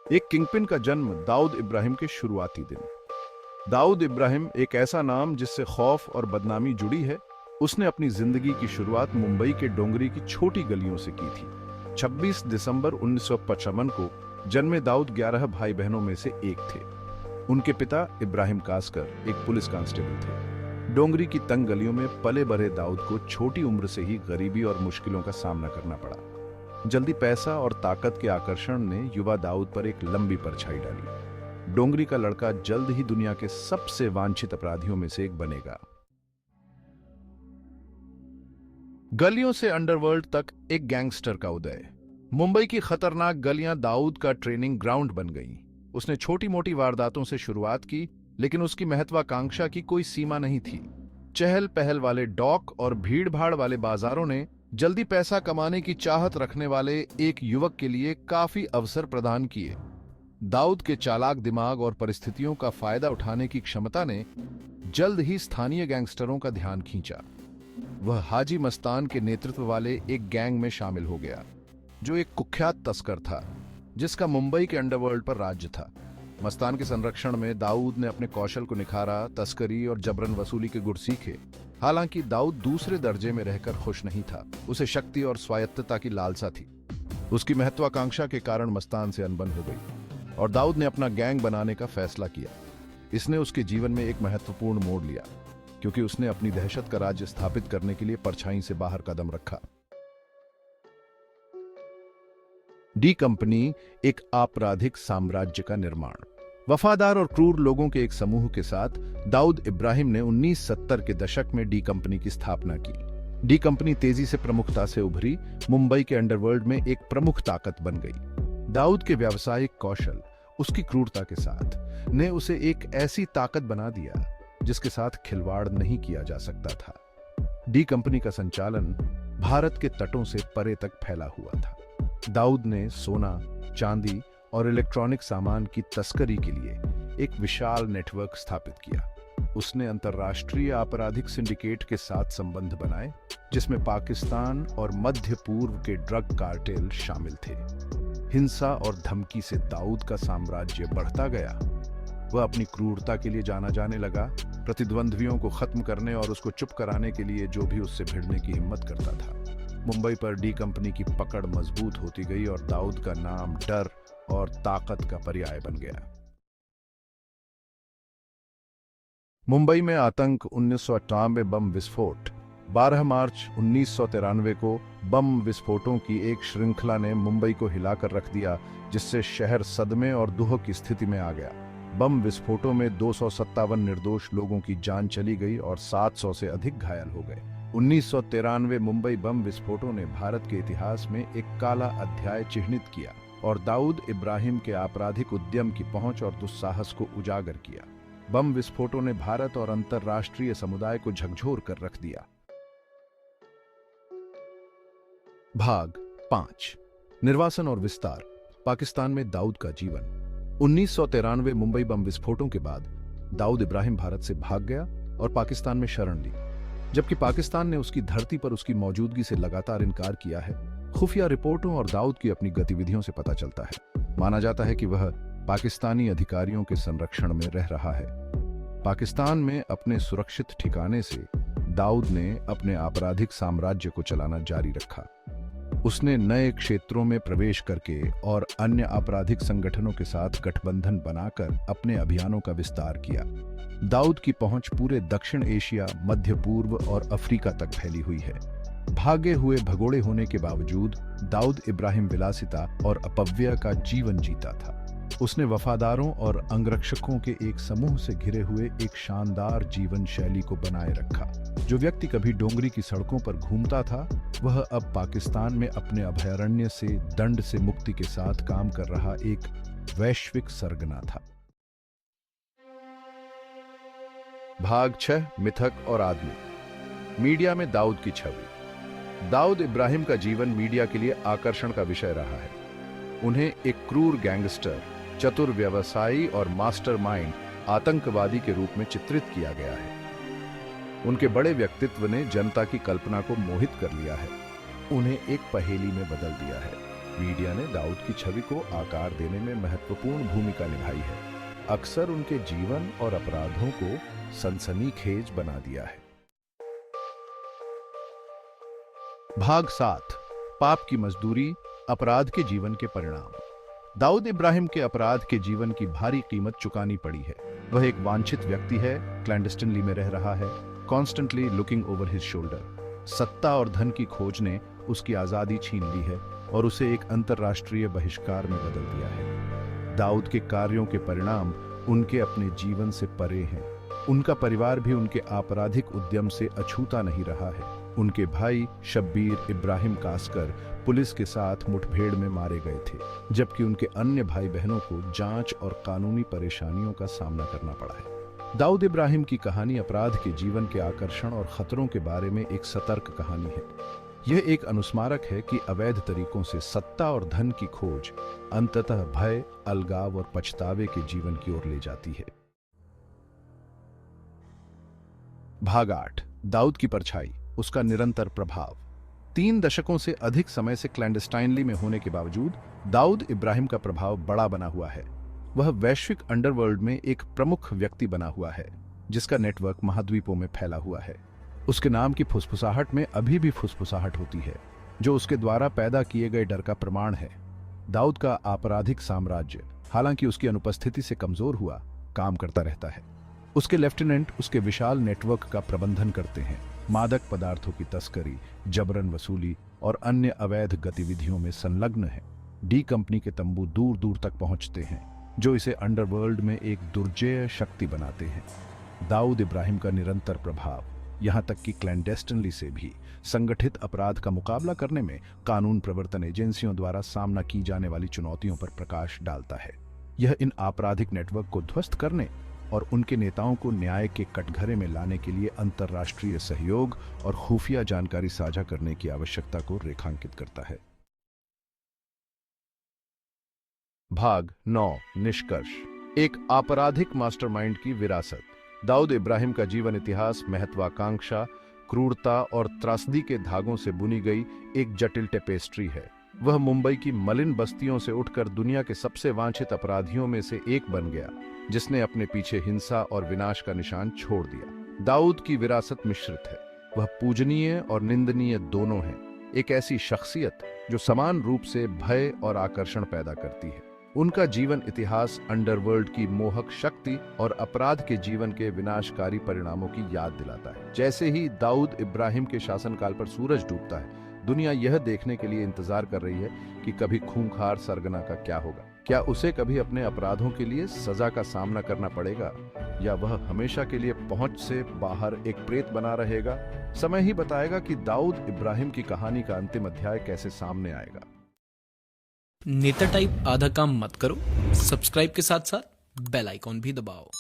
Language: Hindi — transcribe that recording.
एक किंगपिन का जन्म दाऊद इब्राहिम के शुरुआती दिन। दाऊद इब्राहिम एक ऐसा नाम जिससे खौफ और बदनामी जुड़ी है। उसने अपनी जिंदगी की शुरुआत मुंबई के डोंगरी की छोटी गलियों से की थी। 26 दिसंबर 1955 को जन्मे दाऊद 11 भाई बहनों में से एक थे। उनके पिता इब्राहिम कासकर एक पुलिस कांस्टेबल थे। डोंगरी की तंग गलियों में पले बढ़े दाऊद को छोटी उम्र से ही गरीबी और मुश्किलों का सामना करना पड़ा। जल्दी पैसा और ताकत के आकर्षण ने युवा दाऊद पर एक लंबी परछाई डाली। डोंगरी का लड़का जल्द ही दुनिया के सबसे वांछित अपराधियों में से एक बनेगा। गलियों से अंडरवर्ल्ड तक एक गैंगस्टर का उदय। मुंबई की खतरनाक गलियां दाऊद का ट्रेनिंग ग्राउंड बन गईं। उसने छोटी मोटी वारदातों से शुरुआत की, लेकिन उसकी महत्वाकांक्षा की कोई सीमा नहीं थी। चहल पहल वाले डॉक और भीड़ भाड़ वाले बाजारों ने जल्दी पैसा कमाने की चाहत रखने वाले एक युवक के लिए काफी अवसर प्रदान किए। दाऊद के चालाक दिमाग और परिस्थितियों का फायदा उठाने की क्षमता ने जल्द ही स्थानीय गैंगस्टरों का ध्यान खींचा। वह हाजी मस्तान के नेतृत्व वाले एक गैंग में शामिल हो गया, जो एक कुख्यात तस्कर था जिसका मुंबई के अंडरवर्ल्ड पर राज्य था। मस्तान के संरक्षण में दाऊद ने अपने कौशल को निखारा, तस्करी और जबरन वसूली के गुर सीखे। हालांकि दाऊद दूसरे दर्जे में रहकर खुश नहीं था। उसे शक्ति और स्वायत्तता की लालसा थी। उसकी महत्वाकांक्षा के कारण मस्तान से अनबन हो गई और दाऊद ने अपना गैंग बनाने का फैसला किया। इसने उसके जीवन में एक महत्वपूर्ण मोड़ लिया, क्योंकि उसने अपनी दहशत का राज्य स्थापित करने के लिए परछाई से बाहर कदम रखा। डी कंपनी एक आपराधिक साम्राज्य का निर्माण। वफादार और क्रूर लोगों के एक समूह के साथ दाऊद इब्राहिम ने 1970 के दशक में डी कंपनी की स्थापना की। डी कंपनी तेजी से प्रमुखता से उभरी, मुंबई के अंडरवर्ल्ड में एक प्रमुख ताकत बन गई। दाऊद के व्यावसायिक कौशल, उसकी क्रूरता के साथ ने उसे एक ऐसी ताकत बना दिया जिसके साथ खिलवाड़ नहीं किया जा सकता था। डी कंपनी का संचालन भारत के तटों से परे तक फैला हुआ था। दाऊद ने सोना, चांदी और इलेक्ट्रॉनिक सामान की तस्करी के लिए एक विशाल नेटवर्क स्थापित किया। उसने अंतर्राष्ट्रीय आपराधिक सिंडिकेट के साथ संबंध बनाए, जिसमें पाकिस्तान और मध्य पूर्व के ड्रग कार्टेल शामिल थे। हिंसा और धमकी से दाऊद का साम्राज्य बढ़ता गया। वह अपनी क्रूरता के लिए जाना जाने लगा, प्रतिद्वंद्वियों को खत्म करने और उसको चुप कराने के लिए जो भी उससे भिड़ने की हिम्मत करता था। मुंबई पर डी कंपनी की पकड़ मजबूत होती गई और दाऊद का नाम डर और ताकत का पर्याय बन गया। मुंबई में आतंक। 1998 बम विस्फोट। 12 मार्च 1993 को बम विस्फोटों की एक श्रृंखला ने मुंबई को हिलाकर रख दिया, जिससे शहर सदमे और दुह की स्थिति में आ गया। बम विस्फोटों में 257 निर्दोष लोगों की जान चली गई और 700 से अधिक घायल हो गए। 1993 मुंबई बम विस्फोटों ने भारत के इतिहास में एक काला अध्याय चिह्नित किया और दाऊद इब्राहिम के आपराधिक उद्यम की पहुंच और दुस्साहस को उजागर किया। बम विस्फोटों ने भारत और अंतर्राष्ट्रीय समुदाय को झकझोर कर रख दिया। भाग 5। निर्वासन और विस्तार। पाकिस्तान में दाऊद का जीवन। 1993 मुंबई बम विस्फोटों के बाद दाऊद इब्राहिम भारत से भाग गया और पाकिस्तान में शरण ली, जबकि पाकिस्तान ने उसकी धरती पर उसकी मौजूदगी से लगातार इनकार किया है। खुफिया रिपोर्टों और दाऊद की अपनी गतिविधियों से पता चलता है। माना जाता है कि वह पाकिस्तानी अधिकारियों के संरक्षण में रह रहा है। पाकिस्तान में अपने सुरक्षित ठिकाने से दाऊद ने अपने आपराधिक साम्राज्य को चलाना जारी रखा। उसने नए क्षेत्रों में प्रवेश करके और अन्य आपराधिक संगठनों के साथ गठबंधन बनाकर अपने अभियानों का विस्तार किया। दाऊद की पहुंच पूरे दक्षिण एशिया, मध्य पूर्व और अफ्रीका तक फैली हुई है। भागे हुए भगोड़े होने के बावजूद दाऊद इब्राहिम विलासिता और अपव्यय का जीवन जीता था। उसने वफादारों और अंगरक्षकों के एक समूह से घिरे हुए एक शानदार जीवन शैली को बनाए रखा। जो व्यक्ति कभी डोंगरी की सड़कों पर घूमता था, वह अब पाकिस्तान में अपने अभयारण्य से दंड से मुक्ति के साथ काम कर रहा एक वैश्विक सरगना था। भाग 6। मिथक और आदमी। मीडिया में दाऊद की छवि। दाऊद इब्राहिम का जीवन मीडिया के लिए आकर्षण का विषय रहा है। उन्हें एक क्रूर गैंगस्टर, चतुर व्यवसायी और मास्टरमाइंड आतंकवादी के रूप में चित्रित किया गया है। उनके बड़े व्यक्तित्व ने जनता की कल्पना को मोहित कर लिया है, उन्हें एक पहेली में बदल दिया है। मीडिया ने दाऊद की छवि को आकार देने में महत्वपूर्ण भूमिका निभाई है, अक्सर उनके जीवन और अपराधों को सनसनीखेज बना दिया है। भाग 7, पाप की मजदूरी, अपराध के जीवन के परिणाम। दाऊद इब्राहिम के अपराध के जीवन की भारी कीमत चुकानी पड़ी है। वह एक वांछित व्यक्ति है, क्लैंडस्टिनली में रह रहा है, constantly looking over his shoulder. सत्ता और धन की खोज ने उसकी आजादी छीन ली है और उसे एक अंतर्राष्ट्रीय बहिष्कार में बदल दिया है। दाऊद के कार्यों के परिणाम उनके अपने जीवन से परे हैं। उनका परिवार भी उनके आपराधिक उद्यम से अछूता नहीं रहा है। उनके भाई शब्बीर इब्राहिम कासकर पुलिस के साथ मुठभेड़ में मारे गए थे, जबकि उनके अन्य भाई बहनों को जांच और कानूनी परेशानियों का सामना करना पड़ा है। दाऊद इब्राहिम की कहानी अपराध के जीवन के आकर्षण और खतरों के बारे में एक सतर्क कहानी है। यह एक अनुस्मारक है कि अवैध तरीकों से सत्ता और धन की खोज अंततः भय, अलगाव और पछतावे के जीवन की ओर ले जाती है। भाग 8, दाऊद की परछाई, उसका निरंतर प्रभाव। 3 दशकों से अधिक समय से क्लैंडस्टाइनली में होने के बावजूद दाऊद इब्राहिम का प्रभाव बड़ा बना हुआ है। वह वैश्विक अंडरवर्ल्ड में एक प्रमुख व्यक्ति बना हुआ है, जिसका नेटवर्क महाद्वीपों में फैला हुआ है। उसके नाम की फुसफुसाहट में अभी भी फुसफुसाहट होती है, जो उसके द्वारा पैदा किए गए डर का प्रमाण है। दाऊद का आपराधिक साम्राज्य, हालांकि उसकी अनुपस्थिति से कमजोर हुआ, काम करता रहता है। उसके लेफ्टिनेंट उसके विशाल नेटवर्क का प्रबंधन करते हैं, मादक पदार्थों की तस्करी, जबरन वसूली और अन्य अवैध गतिविधियों में संलग्न है। डी कंपनी के तंबू दूर दूर तक पहुंचते हैं, जो इसे अंडरवर्ल्ड में एक दुर्जेय शक्ति बनाते हैं। दाऊद इब्राहिम का निरंतर प्रभाव, यहां तक कि क्लैंडेस्टिनली से भी संगठित अपराध का मुकाबला करने में कानून प्रवर्तन एजेंसियों द्वारा सामना की जाने वाली चुनौतियों पर प्रकाश डालता है। यह इन आपराधिक नेटवर्क को ध्वस्त करने और उनके नेताओं को न्याय के कटघरे में लाने के लिए अंतर्राष्ट्रीय सहयोग और खुफिया जानकारी साझा करने की आवश्यकता को रेखांकित करता है। भाग 9, निष्कर्ष, एक आपराधिक मास्टरमाइंड की विरासत। दाऊद इब्राहिम का जीवन इतिहास महत्वाकांक्षा, क्रूरता और त्रासदी के धागों से बुनी गई एक जटिल टेपेस्ट्री है। वह मुंबई की मलिन बस्तियों से उठकर दुनिया के सबसे वांछित अपराधियों में से एक बन गया, जिसने अपने पीछे हिंसा और विनाश का निशान छोड़ दिया। दाऊद की विरासत मिश्रित है। वह पूजनीय और निंदनीय दोनों है। एक ऐसी शख्सियत जो समान रूप से भय और आकर्षण पैदा करती है। उनका जीवन इतिहास अंडरवर्ल्ड की मोहक शक्ति और अपराध के जीवन के विनाशकारी परिणामों की याद दिलाता है। जैसे ही दाऊद इब्राहिम के शासनकाल पर सूरज डूबता है, दुनिया यह देखने के लिए इंतजार कर रही है कि कभी खूंखार सरगना का क्या होगा। क्या उसे कभी अपने अपराधों के लिए सजा का सामना करना पड़ेगा, या वह हमेशा के लिए पहुंच से बाहर एक प्रेत बना रहेगा? समय ही बताएगा कि दाऊद इब्राहिम की कहानी का अंतिम अध्याय कैसे सामने आएगा। नेता टाइप आधा काम मत करो, सब्सक्राइब के साथ साथ बेल आइकॉन भी दबाओ।